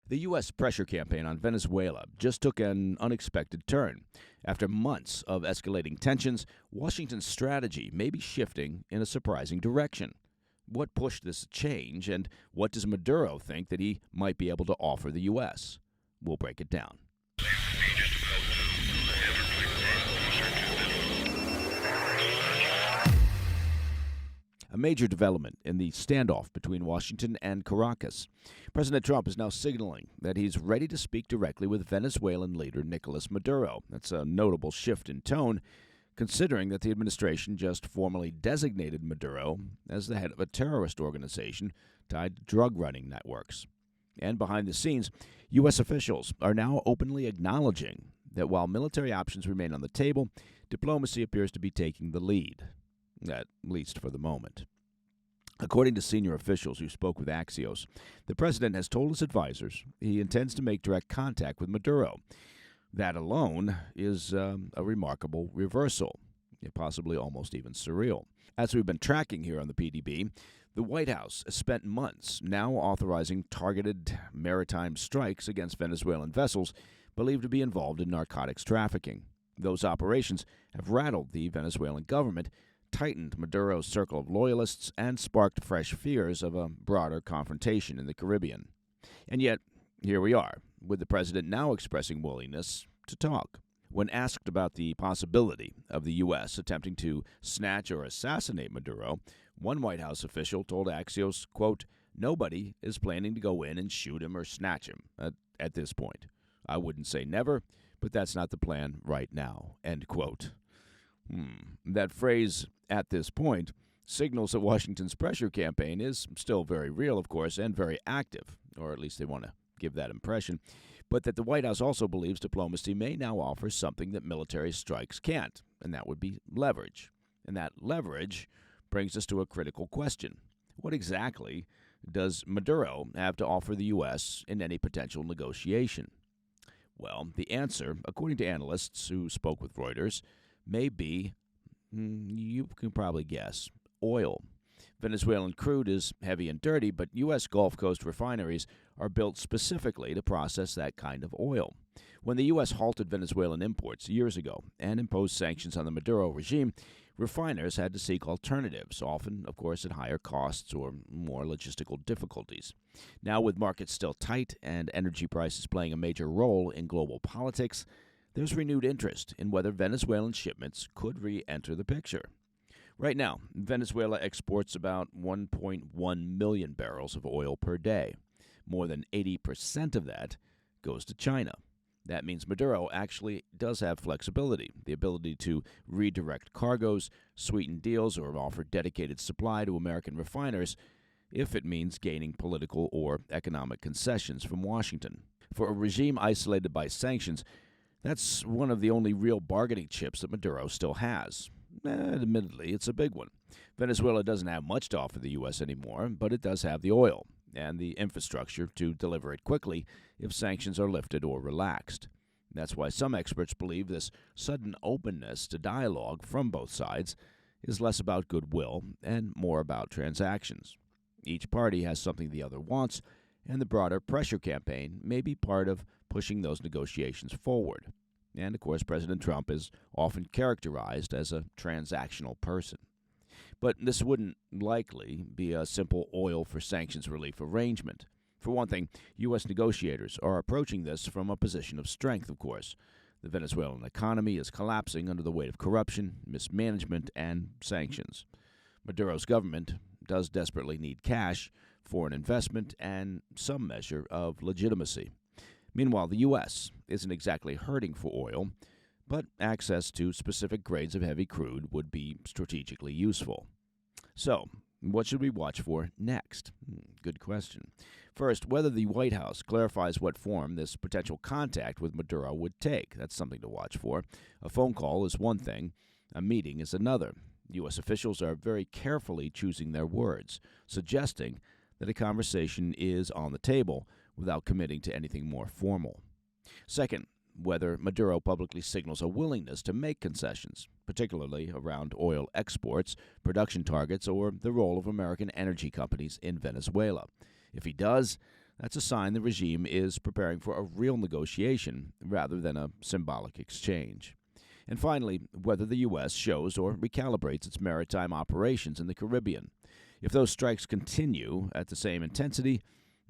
The U.S. pressure campaign on Venezuela just took an unexpected turn. After months of escalating tensions, Washington's strategy may be shifting in a surprising direction. What pushed this change, and what does Maduro think that he might be able to offer the U.S.? We'll break it down. A major development in the standoff between Washington and Caracas. President Trump is now signaling that he's ready to speak directly with Venezuelan leader Nicolás Maduro. That's a notable shift in tone, considering that the administration just formally designated Maduro as the head of a terrorist organization tied to drug-running networks. And behind the scenes, U.S. officials are now openly acknowledging that while military options remain on the table, diplomacy appears to be taking the lead, at least for the moment. According to senior officials who spoke with Axios, the president has told his advisors he intends to make direct contact with Maduro. That alone is a remarkable reversal, possibly almost even surreal. As we've been tracking here on the PDB, the White House has spent months now authorizing targeted maritime strikes against Venezuelan vessels believed to be involved in narcotics trafficking. Those operations have rattled the Venezuelan government, tightened Maduro's circle of loyalists, and sparked fresh fears of a broader confrontation in the Caribbean. And yet, here we are, with the president now expressing willingness to talk. When asked about the possibility of the U.S. attempting to snatch or assassinate Maduro, one White House official told Axios, quote, "Nobody is planning to go in and shoot him or snatch him at this point. I wouldn't say never, but that's not the plan right now," end quote. That phrase, "at this point," signals that Washington's pressure campaign is still very real, of course, and very active, or at least they want to give that impression, but that the White House also believes diplomacy may now offer something that military strikes can't, and that would be leverage. And that leverage brings us to a critical question. What exactly does Maduro have to offer the U.S. in any potential negotiation? Well, the answer, according to analysts who spoke with Reuters, may be, you can probably guess, oil. Venezuelan crude is heavy and dirty, but U.S. Gulf Coast refineries are built specifically to process that kind of oil. When the U.S. halted Venezuelan imports years ago and imposed sanctions on the Maduro regime, refiners had to seek alternatives, often, of course, at higher costs or more logistical difficulties. Now, with markets still tight and energy prices playing a major role in global politics, there's renewed interest in whether Venezuelan shipments could re-enter the picture. Right now, Venezuela exports about 1.1 million barrels of oil per day. More than 80% of that goes to China. That means Maduro actually does have flexibility, the ability to redirect cargoes, sweeten deals, or offer dedicated supply to American refiners if it means gaining political or economic concessions from Washington. For a regime isolated by sanctions, that's one of the only real bargaining chips that Maduro still has. Admittedly, it's a big one. Venezuela doesn't have much to offer the U.S. anymore, but it does have the oil and the infrastructure to deliver it quickly if sanctions are lifted or relaxed. That's why some experts believe this sudden openness to dialogue from both sides is less about goodwill and more about transactions. Each party has something the other wants, and the broader pressure campaign may be part of pushing those negotiations forward. And, of course, President Trump is often characterized as a transactional person. But this wouldn't likely be a simple oil for sanctions relief arrangement. For one thing, U.S. negotiators are approaching this from a position of strength, of course. The Venezuelan economy is collapsing under the weight of corruption, mismanagement, and sanctions. Maduro's government does desperately need cash, foreign investment, and some measure of legitimacy. Meanwhile, the U.S. isn't exactly hurting for oil, but access to specific grades of heavy crude would be strategically useful. So, what should we watch for next? Good question. First, whether the White House clarifies what form this potential contact with Maduro would take. That's something to watch for. A phone call is one thing, a meeting is another. U.S. officials are very carefully choosing their words, suggesting that a conversation is on the table without committing to anything more formal. Second, whether Maduro publicly signals a willingness to make concessions, particularly around oil exports, production targets, or the role of American energy companies in Venezuela. If he does, That's a sign the regime is preparing for a real negotiation rather than a symbolic exchange. And finally, whether the U.S. shows or recalibrates its maritime operations in the Caribbean. If those strikes continue at the same intensity,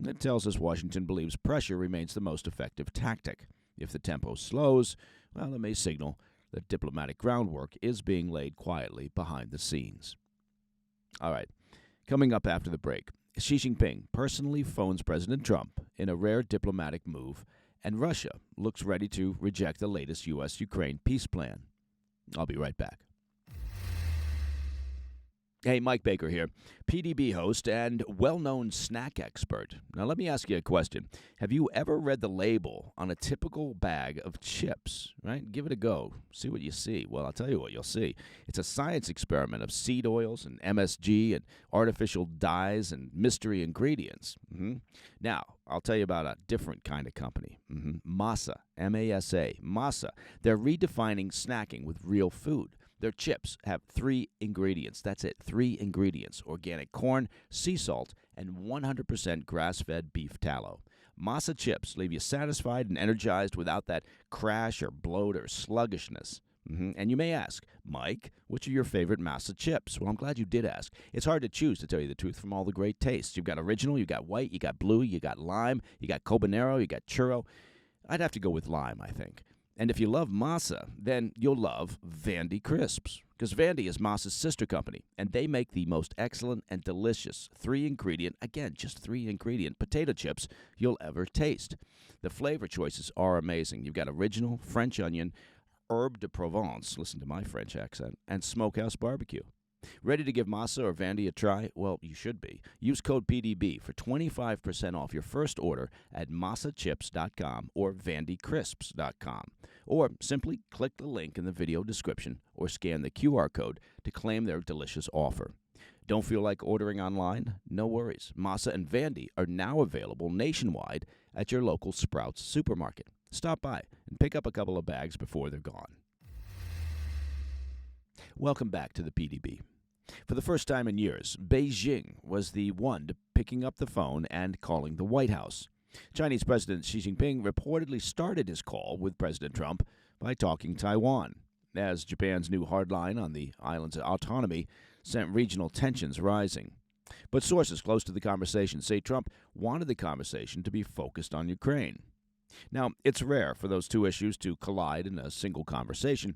it tells us Washington believes pressure remains the most effective tactic. If the tempo slows, well, it may signal that diplomatic groundwork is being laid quietly behind the scenes. All right, coming up after the break, Xi Jinping personally phones President Trump in a rare diplomatic move, and Russia looks ready to reject the latest U.S.-Ukraine peace plan. I'll be right back. Hey, Mike Baker here, PDB host and well-known snack expert. Now, let me ask you a question. Have you ever read the label on a typical bag of chips, right? Give it a go. See what you see. Well, I'll tell you what you'll see. It's a science experiment of seed oils and MSG and artificial dyes and mystery ingredients. Now, I'll tell you about a different kind of company. Masa, M-A-S-A, Masa. They're redefining snacking with real food. Their chips have 3 ingredients. That's it, 3 ingredients. Organic corn, sea salt, and 100% grass-fed beef tallow. Masa chips leave you satisfied and energized without that crash or bloat or sluggishness. And you may ask, Mike, which are your favorite Masa chips? Well, I'm glad you did ask. It's hard to choose, to tell you the truth, from all the great tastes. You've got original, you got white, you got blue, you got lime, you got cobanero, you got churro. I'd have to go with lime, I think. And if you love Masa, then you'll love Vandy Crisps, because Vandy is Masa's sister company, and they make the most excellent and delicious 3-ingredient, again, just 3-ingredient potato chips you'll ever taste. The flavor choices are amazing. You've got original, French onion, herbe de Provence, listen to my French accent, and smokehouse barbecue. Ready to give Masa or Vandy a try? Well, you should be. Use code PDB for 25% off your first order at masachips.com or vandycrisps.com. Or simply click the link in the video description or scan the QR code to claim their delicious offer. Don't feel like ordering online? No worries. Masa and Vandy are now available nationwide at your local Sprouts supermarket. Stop by and pick up a couple of bags before they're gone. Welcome back to the PDB. For the first time in years, Beijing was the one picking up the phone and calling the White House. Chinese President Xi Jinping reportedly started his call with President Trump by talking Taiwan, as Japan's new hardline on the island's autonomy sent regional tensions rising. But sources close to the conversation say Trump wanted the conversation to be focused on Ukraine. Now, it's rare for those two issues to collide in a single conversation,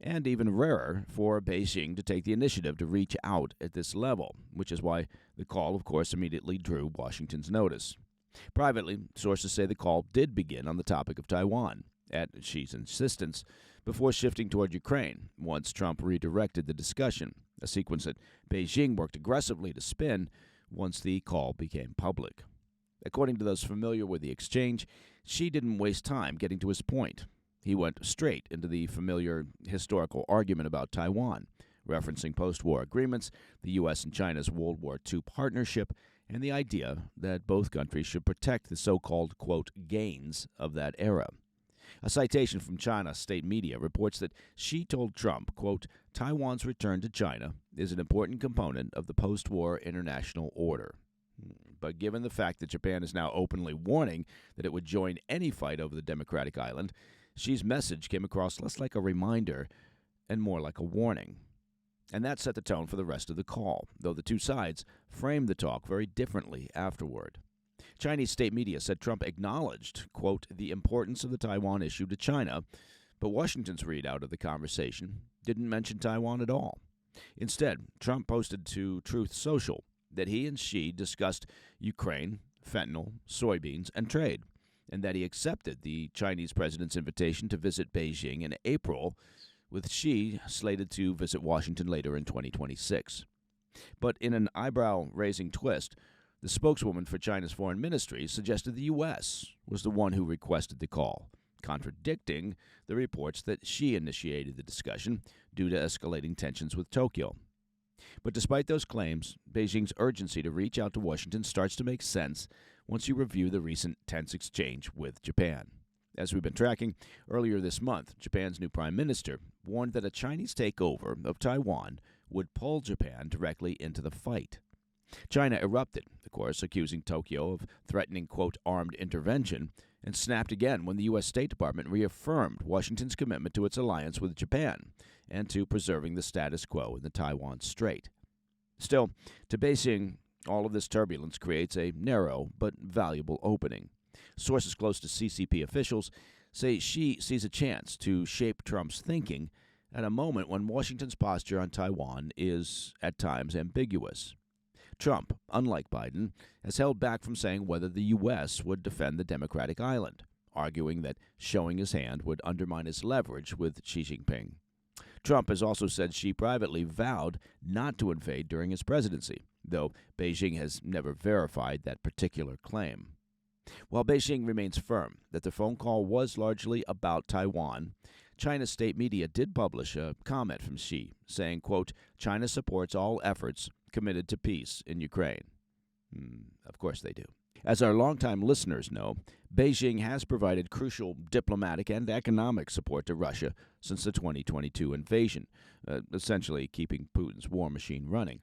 and even rarer for Beijing to take the initiative to reach out at this level, which is why the call, of course, immediately drew Washington's notice. Privately, sources say the call did begin on the topic of Taiwan, at Xi's insistence, before shifting toward Ukraine once Trump redirected the discussion, a sequence that Beijing worked aggressively to spin once the call became public. According to those familiar with the exchange, Xi didn't waste time getting to his point. He went straight into the familiar historical argument about Taiwan, referencing post-war agreements, the U.S. and China's World War II partnership, and the idea that both countries should protect the so-called, quote, gains of that era. A citation from China state media reports that Xi told Trump, quote, Taiwan's return to China is an important component of the post-war international order. But given the fact that Japan is now openly warning that it would join any fight over the democratic island, Xi's message came across less like a reminder and more like a warning. And that set the tone for the rest of the call, though the two sides framed the talk very differently afterward. Chinese state media said Trump acknowledged, quote, the importance of the Taiwan issue to China, but Washington's readout of the conversation didn't mention Taiwan at all. Instead, Trump posted to Truth Social that he and Xi discussed Ukraine, fentanyl, soybeans, and trade, and that he accepted the Chinese president's invitation to visit Beijing in April, with Xi slated to visit Washington later in 2026. But in an eyebrow-raising twist, the spokeswoman for China's foreign ministry suggested the U.S. was the one who requested the call, contradicting the reports that Xi initiated the discussion due to escalating tensions with Tokyo. But despite those claims, Beijing's urgency to reach out to Washington starts to make sense once you review the recent tense exchange with Japan. As we've been tracking, earlier this month, Japan's new prime minister warned that a Chinese takeover of Taiwan would pull Japan directly into the fight. China erupted, of course, accusing Tokyo of threatening, quote, armed intervention, and snapped again when the U.S. State Department reaffirmed Washington's commitment to its alliance with Japan and to preserving the status quo in the Taiwan Strait. Still, to Beijing, all of this turbulence creates a narrow but valuable opening. Sources close to CCP officials say Xi sees a chance to shape Trump's thinking at a moment when Washington's posture on Taiwan is, at times, ambiguous. Trump, unlike Biden, has held back from saying whether the U.S. would defend the Democratic island, arguing that showing his hand would undermine his leverage with Xi Jinping. Trump has also said Xi privately vowed not to invade during his presidency, though Beijing has never verified that particular claim. While Beijing remains firm that the phone call was largely about Taiwan, China's state media did publish a comment from Xi saying, quote, China supports all efforts committed to peace in Ukraine. Of course they do. As our longtime listeners know, Beijing has provided crucial diplomatic and economic support to Russia since the 2022 invasion, essentially keeping Putin's war machine running.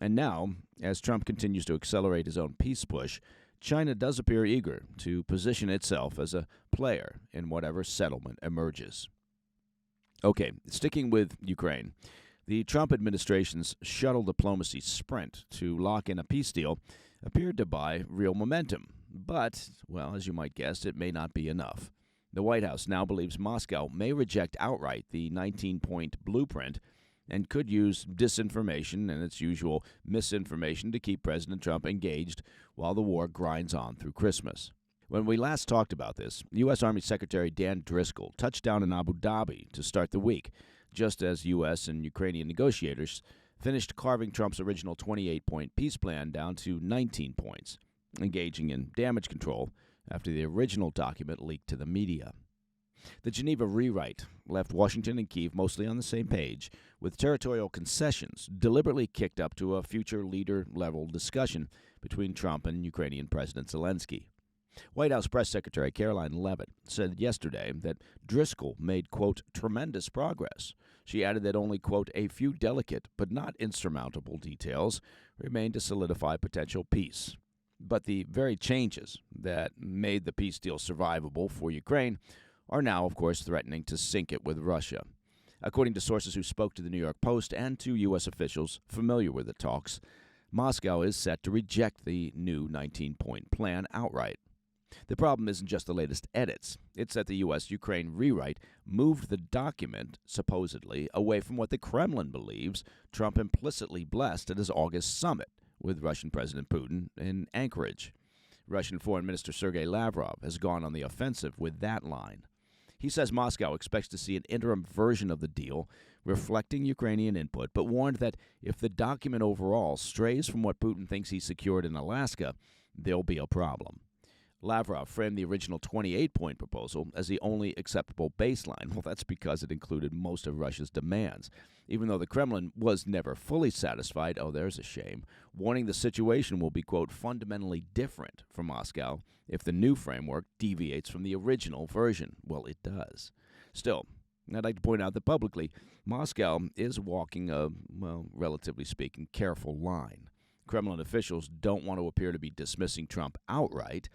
And now, as Trump continues to accelerate his own peace push, China does appear eager to position itself as a player in whatever settlement emerges. Okay, sticking with Ukraine, the Trump administration's shuttle diplomacy sprint to lock in a peace deal appeared to buy real momentum. But, well, as you might guess, it may not be enough. The White House now believes Moscow may reject outright the 19-point blueprint and could use disinformation and its usual misinformation to keep President Trump engaged while the war grinds on through Christmas. When we last talked about this, U.S. Army Secretary Dan Driscoll touched down in Abu Dhabi to start the week, just as U.S. and Ukrainian negotiators finished carving Trump's original 28-point peace plan down to 19 points, engaging in damage control after the original document leaked to the media. The Geneva rewrite left Washington and Kyiv mostly on the same page, with territorial concessions deliberately kicked up to a future leader-level discussion between Trump and Ukrainian President Zelensky. White House Press Secretary Caroline Leavitt said yesterday that Driscoll made, quote, tremendous progress. She added that only, quote, a few delicate but not insurmountable details remain to solidify potential peace. But the very changes that made the peace deal survivable for Ukraine are now, of course, threatening to sink it with Russia. According to sources who spoke to the New York Post and to U.S. officials familiar with the talks, Moscow is set to reject the new 19-point plan outright. The problem isn't just the latest edits. It's that the U.S.-Ukraine rewrite moved the document, supposedly, away from what the Kremlin believes Trump implicitly blessed at his August summit with Russian President Putin in Anchorage. Russian Foreign Minister Sergei Lavrov has gone on the offensive with that line. He says Moscow expects to see an interim version of the deal reflecting Ukrainian input, but warned that if the document overall strays from what Putin thinks he secured in Alaska, there'll be a problem. Lavrov framed the original 28-point proposal as the only acceptable baseline. Well, that's because it included most of Russia's demands. Even though the Kremlin was never fully satisfied, oh, there's a shame, warning the situation will be, quote, fundamentally different for Moscow if the new framework deviates from the original version. Well, it does. Still, I'd like to point out that publicly, Moscow is walking a, well, relatively speaking, careful line. Kremlin officials don't want to appear to be dismissing Trump outright,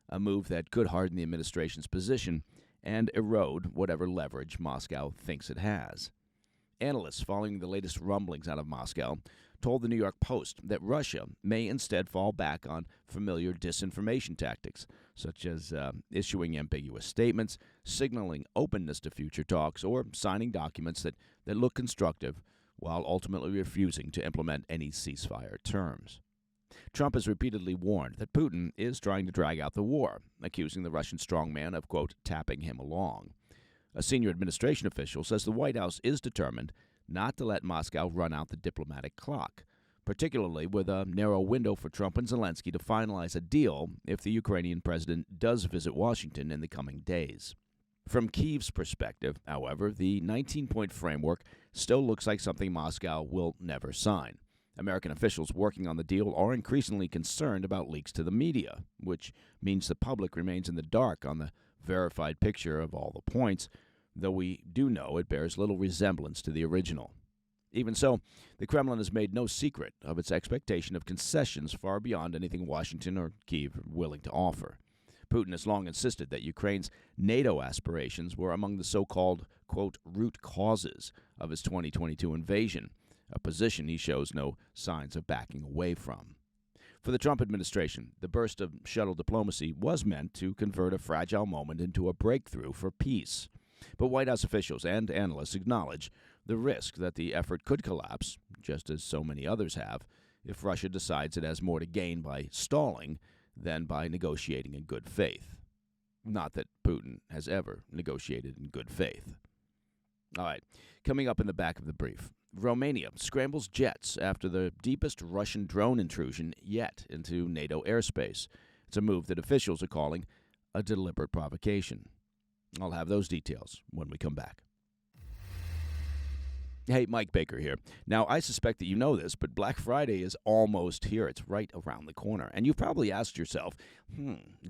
a move that could harden the administration's position and erode whatever leverage Moscow thinks it has. Analysts following the latest rumblings out of Moscow told the New York Post that Russia may instead fall back on familiar disinformation tactics, such as issuing ambiguous statements, signaling openness to future talks, or signing documents that look constructive while ultimately refusing to implement any ceasefire terms. Trump has repeatedly warned that Putin is trying to drag out the war, accusing the Russian strongman of, quote, tapping him along. A senior administration official says the White House is determined not to let Moscow run out the diplomatic clock, particularly with a narrow window for Trump and Zelensky to finalize a deal if the Ukrainian president does visit Washington in the coming days. From Kyiv's perspective, however, the 19-point framework still looks like something Moscow will never sign. American officials working on the deal are increasingly concerned about leaks to the media, which means the public remains in the dark on the verified picture of all the points, though we do know it bears little resemblance to the original. Even so, the Kremlin has made no secret of its expectation of concessions far beyond anything Washington or Kyiv are willing to offer. Putin has long insisted that Ukraine's NATO aspirations were among the so-called, quote, root causes of his 2022 invasion, a position he shows no signs of backing away from. For the Trump administration, the burst of shuttle diplomacy was meant to convert a fragile moment into a breakthrough for peace. But White House officials and analysts acknowledge the risk that the effort could collapse, just as so many others have, if Russia decides it has more to gain by stalling than by negotiating in good faith. Not that Putin has ever negotiated in good faith. All right, coming up in the back of the brief, Romania scrambles jets after the deepest Russian drone intrusion yet into NATO airspace. It's a move that officials are calling a deliberate provocation. I'll have those details when we come back. Hey, Mike Baker here. Now, I suspect that you know this, but Black Friday is almost here. It's right around the corner. And you've probably asked yourself,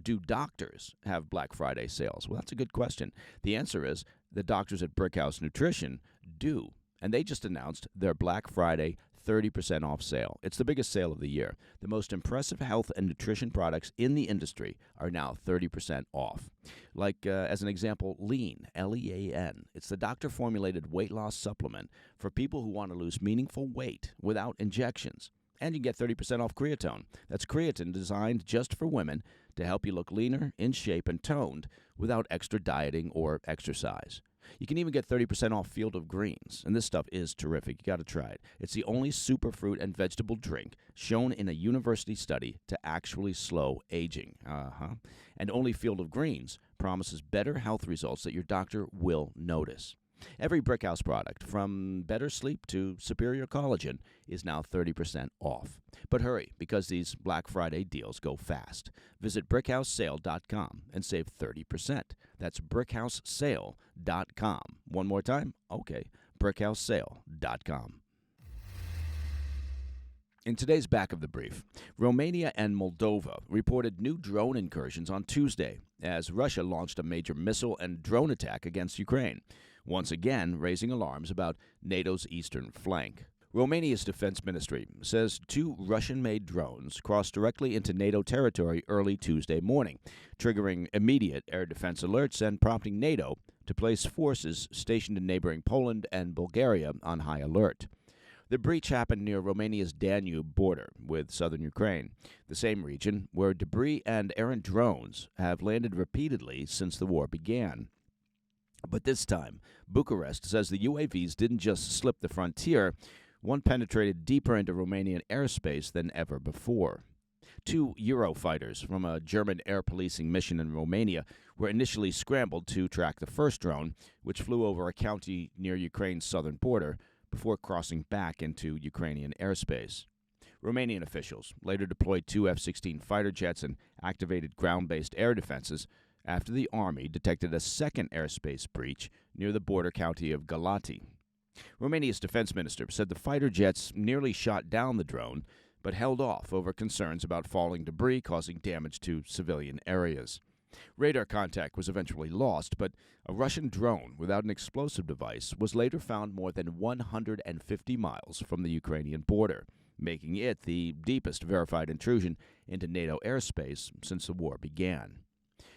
do doctors have Black Friday sales? Well, that's a good question. The answer is the doctors at Brickhouse Nutrition do. And they just announced their Black Friday 30% off sale. It's the biggest sale of the year. The most impressive health and nutrition products in the industry are now 30% off. Like, as an example, Lean, L-E-A-N. It's the doctor-formulated weight loss supplement for people who want to lose meaningful weight without injections. And you can get 30% off creatine. That's creatine designed just for women to help you look leaner, in shape, and toned without extra dieting or exercise. You can even get 30% off Field of Greens, and this stuff is terrific. You got to try it. It's the only superfruit and vegetable drink shown in a university study to actually slow aging. And only Field of Greens promises better health results that your doctor will notice. Every Brickhouse product, from better sleep to superior collagen, is now 30% off. But hurry, because these Black Friday deals go fast. Visit BrickHouseSale.com and save 30%. That's BrickHouseSale.com. One more time? Okay, BrickHouseSale.com. In today's back of the brief, Romania and Moldova reported new drone incursions on Tuesday as Russia launched a major missile and drone attack against Ukraine, once again raising alarms about NATO's eastern flank. Romania's defense ministry says 2 Russian-made drones crossed directly into NATO territory early Tuesday morning, triggering immediate air defense alerts and prompting NATO to place forces stationed in neighboring Poland and Bulgaria on high alert. The breach happened near Romania's Danube border with southern Ukraine, the same region where debris and errant drones have landed repeatedly since the war began. But this time, Bucharest says the UAVs didn't just slip the frontier, one penetrated deeper into Romanian airspace than ever before. 2 Eurofighters from a German air policing mission in Romania were initially scrambled to track the first drone, which flew over a county near Ukraine's southern border, before crossing back into Ukrainian airspace. Romanian officials later deployed 2 F-16 fighter jets and activated ground-based air defenses after the Army detected a second airspace breach near the border county of Galati. Romania's defense minister said the fighter jets nearly shot down the drone, but held off over concerns about falling debris causing damage to civilian areas. Radar contact was eventually lost, but a Russian drone without an explosive device was later found more than 150 miles from the Ukrainian border, making it the deepest verified intrusion into NATO airspace since the war began.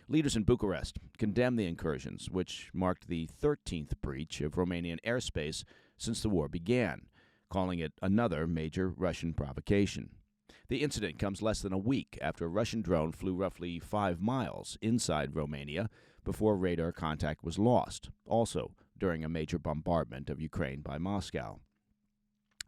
Leaders in Bucharest condemned the incursions, which marked the 13th breach of Romanian airspace since the war began, calling it another major Russian provocation. The incident comes less than a week after a Russian drone flew roughly 5 miles inside Romania before radar contact was lost, also during a major bombardment of Ukraine by Moscow.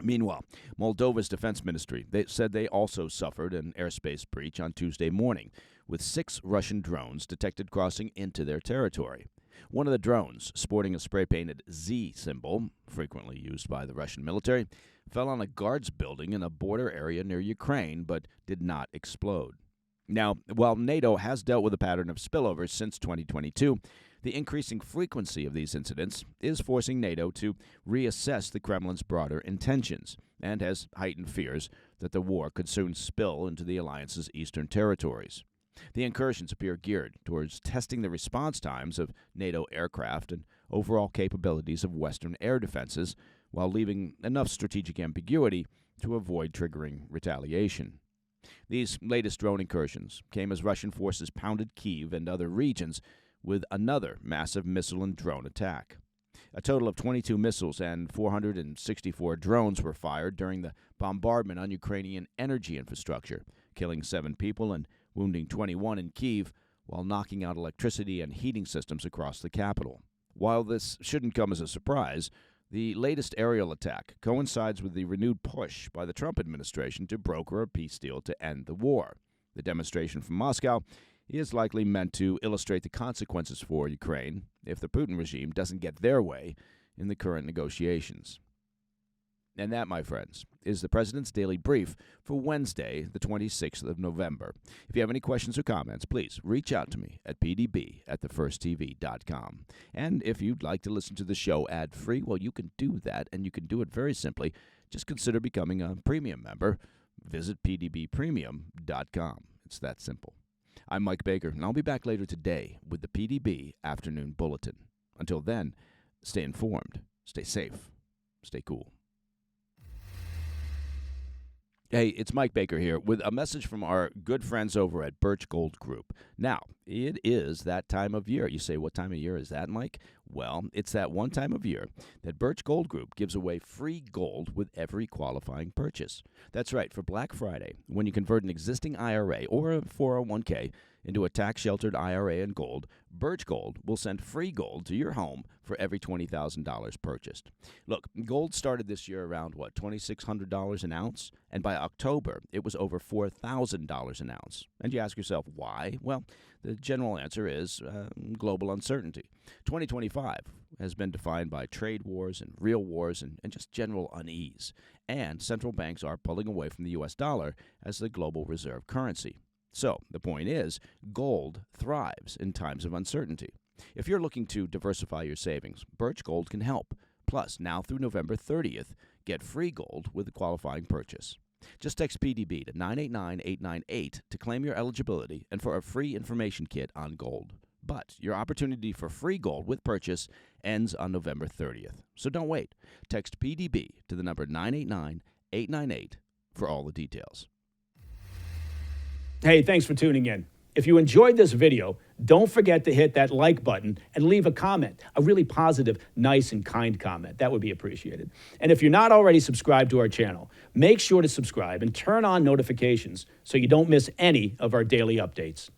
Meanwhile, Moldova's defense ministry said they also suffered an airspace breach on Tuesday morning, with 6 Russian drones detected crossing into their territory. One of the drones, sporting a spray-painted Z symbol, frequently used by the Russian military, fell on a guards building in a border area near Ukraine, but did not explode. Now, while NATO has dealt with a pattern of spillovers since 2022, the increasing frequency of these incidents is forcing NATO to reassess the Kremlin's broader intentions and has heightened fears that the war could soon spill into the alliance's eastern territories. The incursions appear geared towards testing the response times of NATO aircraft and overall capabilities of Western air defenses, while leaving enough strategic ambiguity to avoid triggering retaliation. These latest drone incursions came as Russian forces pounded Kyiv and other regions with another massive missile and drone attack. A total of 22 missiles and 464 drones were fired during the bombardment on Ukrainian energy infrastructure, killing 7 people and wounding 21 in Kyiv, while knocking out electricity and heating systems across the capital. While this shouldn't come as a surprise, the latest aerial attack coincides with the renewed push by the Trump administration to broker a peace deal to end the war. The demonstration from Moscow is likely meant to illustrate the consequences for Ukraine if the Putin regime doesn't get their way in the current negotiations. And that, my friends, is the President's Daily Brief for Wednesday, the 26th of November. If you have any questions or comments, please reach out to me at pdb@thefirsttv.com. And if you'd like to listen to the show ad-free, well, you can do that, and you can do it very simply. Just consider becoming a premium member. Visit pdbpremium.com. It's that simple. I'm Mike Baker, and I'll be back later today with the PDB Afternoon Bulletin. Until then, stay informed, stay safe, stay cool. Hey, it's Mike Baker here with a message from our good friends over at Birch Gold Group. Now, it is that time of year. You say, what time of year is that, Mike? Well, it's that one time of year that Birch Gold Group gives away free gold with every qualifying purchase. That's right, for Black Friday, when you convert an existing IRA or a 401k into a tax-sheltered IRA in gold, Birch Gold will send free gold to your home for every $20,000 purchased. Look, gold started this year around, $2,600 an ounce? And by October, it was over $4,000 an ounce. And you ask yourself, why? Well, the general answer is global uncertainty. 2025 has been defined by trade wars and real wars and just general unease. And central banks are pulling away from the U.S. dollar as the global reserve currency. So the point is, gold thrives in times of uncertainty. If you're looking to diversify your savings, Birch Gold can help. Plus, now through November 30th, get free gold with a qualifying purchase. Just text PDB to 989-898 to claim your eligibility and for a free information kit on gold. But your opportunity for free gold with purchase ends on November 30th. So don't wait. Text PDB to the number 989-898 for all the details. Hey, thanks for tuning in. If you enjoyed this video, don't forget to hit that like button and leave a comment, a really positive, nice, and kind comment. That would be appreciated. And if you're not already subscribed to our channel, make sure to subscribe and turn on notifications so you don't miss any of our daily updates.